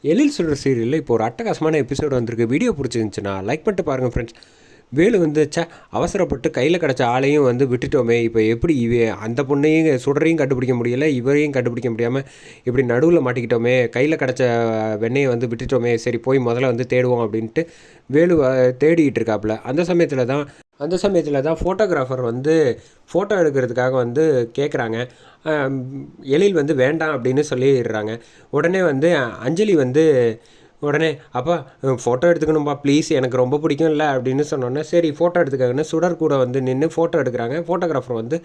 எழில் சுடர் சீரியலில் இப்போ ஒரு அட்டகாசமான எபிசோடு வந்திருக்கு. வீடியோ பிடிச்சிருந்துச்சுன்னா லைக் பண்ணிட்டு பாருங்கள் ஃப்ரெண்ட்ஸ். வேலு வந்து அவசரப்பட்டு கையில் கிடச்ச ஆளையும் வந்து விட்டுட்டோமே, இப்போ எப்படி அந்த பொண்ணையும் சுடரையும் கண்டுபிடிக்க முடியலை, இவரையும் கண்டுபிடிக்க முடியாமல் இப்படி நடுவில் மாட்டிக்கிட்டோமே, கையில் கிடச்ச வெண்ணையை வந்து விட்டுட்டோமே, சரி போய் முதல்ல வந்து தேடுவோம் அப்படின்ட்டு வேலு தேடிக்கிட்டு இருக்காப்புல. அந்த சமயத்தில் தான் ஃபோட்டோகிராஃபர் வந்து ஃபோட்டோ எடுக்கிறதுக்காக வந்து கேட்குறாங்க. எழில் வந்து வேண்டாம் அப்படின்னு சொல்லிடுறாங்க. உடனே வந்து அஞ்சலி வந்து உடனே அப்பா ஃபோட்டோ எடுத்துக்கணும்பா ப்ளீஸ், எனக்கு ரொம்ப பிடிக்கும் இல்லை அப்படின்னு சொன்னோன்னே சரி ஃபோட்டோ எடுத்துக்காங்கன்னு சுடர் கூட வந்து நின்று ஃபோட்டோ எடுக்கிறாங்க. ஃபோட்டோகிராஃபர் வந்து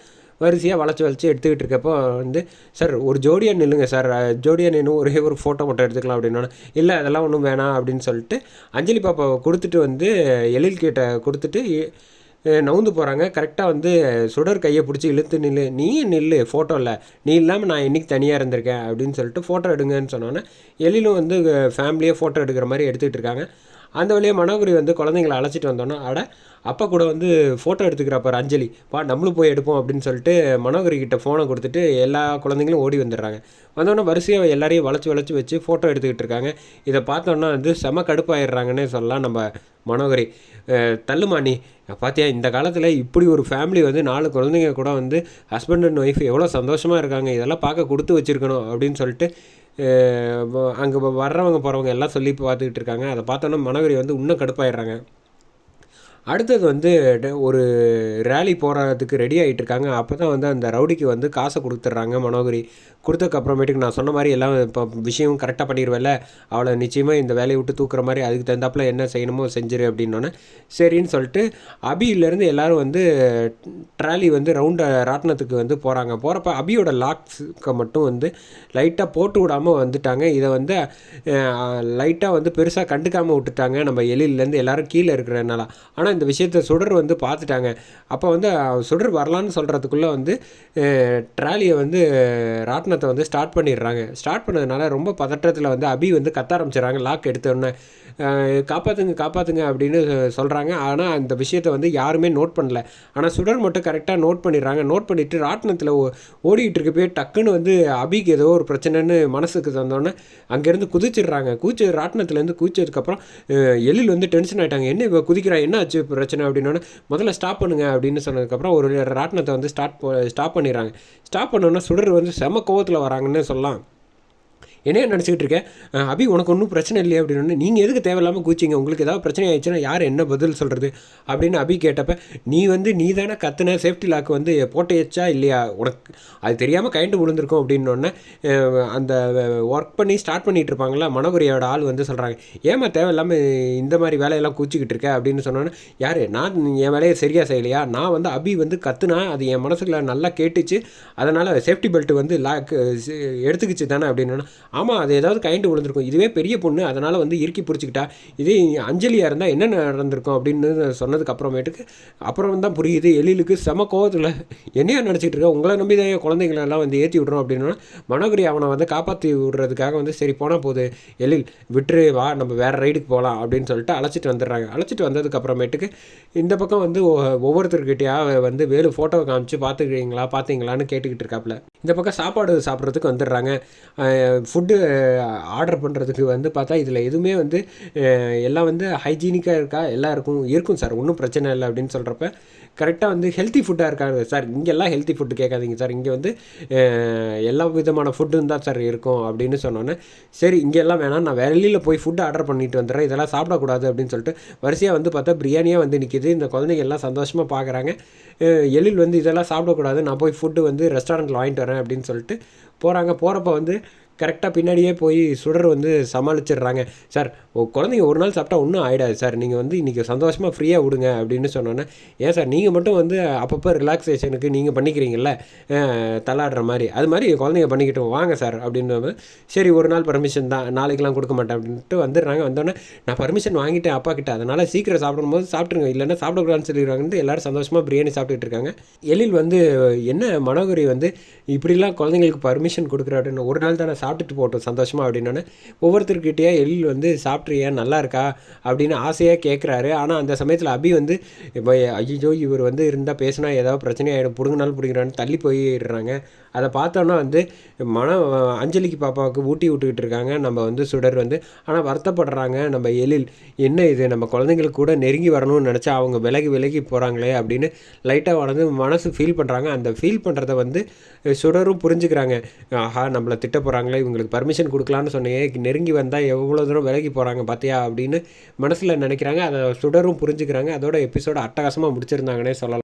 வரிசையாக வளைச்சி எடுத்துக்கிட்டு இருக்கப்போ வந்து சார் ஒரு ஜோடியாக நில்லுங்க சார், ஜோடியாக நின்று ஒரே ஒரு ஃபோட்டோ மட்டும் எடுத்துக்கலாம் அப்படின்னா இல்லை அதெல்லாம் ஒன்றும் வேணாம் அப்படின்னு சொல்லிட்டு அஞ்சலி பாப்பாவை கொடுத்துட்டு வந்து எழில்கிட்ட கொடுத்துட்டு நவுந்து போகிறாங்க. கரெக்டாக வந்து சுடர் கையை பிடிச்சி இழுத்து நில்லு, நீயும் நில்லு ஃபோட்டோவில், நீ இல்லாமல் நான் இன்றைக்கி தனியாக இருந்திருக்கேன் அப்படின்னு சொல்லிட்டு ஃபோட்டோ எடுங்கன்னு சொன்னோன்னே எழிலும் வந்து ஃபேமிலியாக ஃபோட்டோ எடுக்கிற மாதிரி எடுத்துகிட்டு இருக்காங்க. அந்த வழியாக மனோகரி வந்து குழந்தைங்களை அழைச்சிட்டு வந்தோன்னா அப்பா கூட வந்து ஃபோட்டோ எடுத்துக்கிறப்பார் அஞ்சலி, நம்மளும் போய் எடுப்போம் அப்படின்னு சொல்லிட்டு மனோகரி கிட்ட ஃபோனை கொடுத்துட்டு எல்லா குழந்தைங்களும் ஓடி வந்துடுறாங்க. வந்தோடனே வரிசையாக எல்லாரையும் வளைச்சி வச்சு ஃபோட்டோ எடுத்துக்கிட்டு இருக்காங்க. இதை பார்த்தோன்னா வந்து செம கடுப்பாயிடுறாங்கன்னே சொல்லலாம் நம்ம மனோகரி. தள்ளுமா நீ பார்த்தியா, இந்த காலத்தில் இப்படி ஒரு ஃபேமிலி வந்து 4 குழந்தைங்க கூட வந்து ஹஸ்பண்ட் அண்ட் ஒய்ஃப் எவ்வளோ சந்தோஷமாக இருக்காங்க, இதெல்லாம் பார்க்க கொடுத்து வச்சுருக்கணும் அப்படின்னு சொல்லிட்டு அங்கே வர்றவங்க போகிறவங்க எல்லாம் சொல்லி பார்த்துக்கிட்டு இருக்காங்க. அதை பார்த்தோன்னா மனோகரி வந்து இன்னும் கடுப்பாயிடுறாங்க. அடுத்தது வந்து ஒரு ரேலி போகிறதுக்கு ரெடி ஆகிட்டு இருக்காங்க. அப்போ தான் வந்து அந்த ரவுடிக்கு வந்து காசை கொடுத்துட்றாங்க மனோகரி. கொடுத்ததுக்கப்புறமேட்டுக்கு நான் சொன்ன மாதிரி எல்லாம் இப்போ விஷயம் கரெக்டாக பண்ணிடுவேல, அவளை நிச்சயமாக இந்த வேலையை விட்டு தூக்குற மாதிரி அதுக்கு தகுந்தாப்பில் என்ன செய்யணுமோ செஞ்சிரு அப்படின்னோன்னே சரின்னு சொல்லிட்டு அபியிலேருந்து எல்லோரும் வந்து ட்ராலி வந்து ராட்டினத்துக்கு வந்து போகிறப்ப அபியோட லாக்ஸுக்கு மட்டும் வந்து லைட்டாக போட்டு விடாமல் வந்துட்டாங்க. இதை வந்து லைட்டாக வந்து பெருசாக கண்டுக்காமல் விட்டுட்டாங்க நம்ம எழிலேருந்து எல்லோரும் கீழே இருக்கிறதுனால. ஆனால் இந்த விஷயத்தை சுடர் வந்து பார்த்துட்டாங்க. அப்போ வந்து சுடர் வரலான்னு சொல்கிறதுக்குள்ளே வந்து ட்ராலியை வந்து ராட்டினத்தை வந்து ஸ்டார்ட் பண்ணிடுறாங்க. ஸ்டார்ட் பண்ணதுனால ரொம்ப பதற்றத்தில் வந்து அபி வந்து கத்த ஆரம்பிச்சிடறாங்க. லாக் எடுத்தோடனே காப்பாற்றுங்க அப்படின்னு சொல்கிறாங்க. ஆனால் அந்த விஷயத்தை வந்து யாருமே நோட் பண்ணல. ஆனால் சுடர் மட்டும் கரெக்டாக நோட் பண்ணிடுறாங்க. நோட் பண்ணிவிட்டு ராட்டினத்தில் ஓடிக்கிட்டு இருக்கப்பே டக்குன்னு வந்து அபிக்கு ஏதோ ஒரு பிரச்சனைன்னு மனசுக்கு தந்தோடனே அங்கேருந்து குதிச்சிடுறாங்க. ராட்டினத்துலேருந்து குதிச்சதுக்கப்புறம் எழில் வந்து டென்ஷன் ஆகிட்டாங்க. என்ன இப்போ குதிக்கிறா, என்ன ஆச்சு பிரச்சனை அப்படின்னோடனே முதல்ல ஸ்டாப் பண்ணுங்க அப்படின்னு சொன்னதுக்கப்புறம் ஒரு ராட்டினத்தை வந்து ஸ்டாப் பண்ணிடுறாங்க. ஸ்டாப் பண்ணோன்னா சுடர் வந்து செம கோவத்தில் வராங்கன்னு சொல்லலாம். என்ன நினச்சிக்கிட்டு இருக்கேன், அபி உனக்கு ஒன்றும் பிரச்சனை இல்லையா அப்படின்னு, நீங்கள் எதுக்கு தேவையில்லாமல் கூச்சிங்க, உங்களுக்கு ஏதாவது பிரச்சனை ஆயிடுச்சுன்னா யார் என்ன பதில் சொல்கிறது அப்படின்னு அபி கேட்டப்ப நீ தானே கத்துன சேஃப்டி லாக் வந்து போட்டேச்சா இல்லையா, உனக்கு அது தெரியாமல் கைண்டு விழுந்திருக்கும் அப்படின்னோடனே அந்த ஒர்க் பண்ணி ஸ்டார்ட் பண்ணிகிட்டு இருப்பாங்களா மனோகரியோட ஆள் வந்து சொல்கிறாங்க, ஏமா தேவையில்லாமல் இந்த மாதிரி வேலையெல்லாம் கூச்சிக்கிட்டு இருக்கேன் அப்படின்னு சொன்னோன்னே யார், நான் என் வேலையை சரியாக செய்யலையா, நான் வந்து அபி வந்து கத்துனா அது என் மனசுக்குள்ள நல்லா கேட்டுச்சு, அதனால் சேஃப்டி பெல்ட் வந்து லாக் எடுத்துக்கிச்சு தானே அப்படின்னா, ஆமாம் அது ஏதாவது கைண்டு விழுந்திருக்கும், இதுவே பெரிய பொண்ணு அதனால் வந்து இறுக்கி பிடிச்சிக்கிட்டா, இதே அஞ்சலியாக இருந்தால் என்ன நடந்திருக்கும் அப்படின்னு சொன்னதுக்கு அப்புறம் தான் புரியுது எழிலுக்கு செம கோவத்தில் என்னையா நினச்சிக்கிட்டு இருக்கா, உங்களை நம்பி தான் குழந்தைங்களெல்லாம் வந்து ஏற்றி விட்றோம் அப்படின்னா மனோகரி அவனை வந்து காப்பாற்றி விடுறதுக்காக வந்து சரி போனால் போகுது எழில் விட்டுரு வா நம்ம வேறு ரைடுக்கு போகலாம் அப்படின்னு சொல்லிட்டு அழைச்சிட்டு வந்துடுறாங்க. அழைச்சிட்டு வந்ததுக்கப்புறமேட்டுக்கு இந்த பக்கம் வந்து ஒவ்வொருத்தர்கிட்டையா வந்து வேலு ஃபோட்டோவை காமிச்சு பார்த்தீங்களான்னு கேட்டுக்கிட்டு இருக்காப்புல. இந்த பக்கம் சாப்பாடு சாப்பிட்றதுக்கு வந்துடுறாங்க. ஃபுட்டு ஆர்டர் பண்ணுறதுக்கு வந்து பார்த்தா இதில் எதுவுமே வந்து எல்லாம் வந்து ஹைஜீனிக்காக இருக்கா, எல்லாம் இருக்கும் சார், ஒன்றும் பிரச்சனை இல்லை அப்படின்னு சொல்கிறப்ப கரெக்டாக வந்து ஹெல்த்தி ஃபுட்டாக இருக்காங்க சார், இங்கெல்லாம் ஹெல்த்தி ஃபுட்டு கேட்காதீங்க சார், இங்கே வந்து எல்லா விதமான ஃபுட்டும் தான் சார் இருக்கும் அப்படின்னு சொன்னோன்னே சரி இங்கெல்லாம் வேணாம், நான் வெளியில் போய் ஃபுட்டு ஆர்டர் பண்ணிட்டு வந்துடுறேன், இதெல்லாம் சாப்பிடக்கூடாது அப்படின்னு சொல்லிட்டு வரிசையாக வந்து பார்த்தா பிரியாணியாக வந்து நிற்கிது. இந்த குழந்தைங்க எல்லாம் சந்தோஷமாக பார்க்குறாங்க. எழில் வந்து இதெல்லாம் சாப்பிடக்கூடாது, நான் போய் ஃபுட்டு வந்து ரெஸ்டாரண்ட்டில் வாங்கிட்டு வரேன் அப்படின்னு சொல்லிட்டு போகிறப்ப வந்து கரெக்டாக பின்னாடியே போய் சுடர் வந்து சமாளிச்சிடுறாங்க. சார் குழந்தைங்க ஒரு நாள் சாப்பிட்டா ஒன்றும் ஆகிடாது சார், நீங்கள் வந்து இன்றைக்கி சந்தோஷமாக ஃப்ரீயாக விடுங்க அப்படின்னு சொன்னோன்னே ஏன் சார் நீங்கள் மட்டும் வந்து அப்பப்போ ரிலாக்ஸேஷனுக்கு நீங்கள் பண்ணிக்கிறீங்கள தள்ளாடுற மாதிரி, அது மாதிரி குழந்தைங்க பண்ணிக்கிட்டோம் வாங்க சார் அப்படின்னு. சரி ஒரு நாள் பர்மிஷன் தான், நாளைக்கெலாம் கொடுக்க மாட்டேன் அப்படின்ட்டு வந்துடுறாங்க. வந்தோடனே நான் பர்மிஷன் வாங்கிட்டேன் அப்பா கிட்ட, அதனால் சீக்கிரம் சாப்பிடும்போது சாப்பிட்ருங்க, இல்லைன்னா சாப்பிடக்கூடாதுன்னு சொல்லிடுறாங்கன்ட்டு எல்லோரும் சந்தோஷமாக பிரியாணி சாப்பிட்டுட்டு இருக்காங்க. எழில் வந்து என்ன மனோகரி வந்து இப்படிலாம் குழந்தைங்களுக்கு பர்மிஷன் கொடுக்குற அப்படின்னு, ஒரு நாள் தானே சாப்பிட்டுட்டு போட்டோம் சந்தோஷமாக அப்படின்னோடனே ஒவ்வொருத்தர்கிட்டயே எழில் வந்து சாப்பிட்றியா நல்லா இருக்கா அப்படின்னு ஆசையாக கேட்குறாரு. ஆனால் அந்த சமயத்தில் அபி வந்து இப்போ ஐயோ இவர் வந்து இருந்தால் பேசினா ஏதாவது பிரச்சனை ஆகிடும், பிடுங்கினாலும் பிடிக்கிறான்னு தள்ளி போயிடுறாங்க. அதை பார்த்தோன்னா வந்து அஞ்சலிக்கு பாப்பாவுக்கு ஊட்டி விட்டுக்கிட்டு இருக்காங்க நம்ம வந்து சுடர் வந்து. ஆனால் வருத்தப்படுறாங்க நம்ம எழில், என்ன இது நம்ம குழந்தைங்களுக்கு கூட நெருங்கி வரணும்னு நினச்சா அவங்க விலகி விலகி போகிறாங்களே அப்படின்னு லைட்டாக வந்து மனசு ஃபீல் பண்ணுறாங்க. அந்த ஃபீல் பண்ணுறத வந்து சுடரும் புரிஞ்சுக்கிறாங்க. ஆஹா நம்மளை திட்ட போகிறாங்களே, இவங்களுக்கு பர்மிஷன் கொடுக்கலான்னு சொன்னையே, நெருங்கி வந்தால் எவ்வளோ தூரம் விலகி போகிறாங்க பார்த்தியா அப்படின்னு மனசில் நினைக்கிறாங்க. அதை சுடரும் புரிஞ்சுக்கிறாங்க. அதோட எபிசோட அட்டகாசமாக முடிச்சிருந்தாங்கன்னே சொல்லலாம்.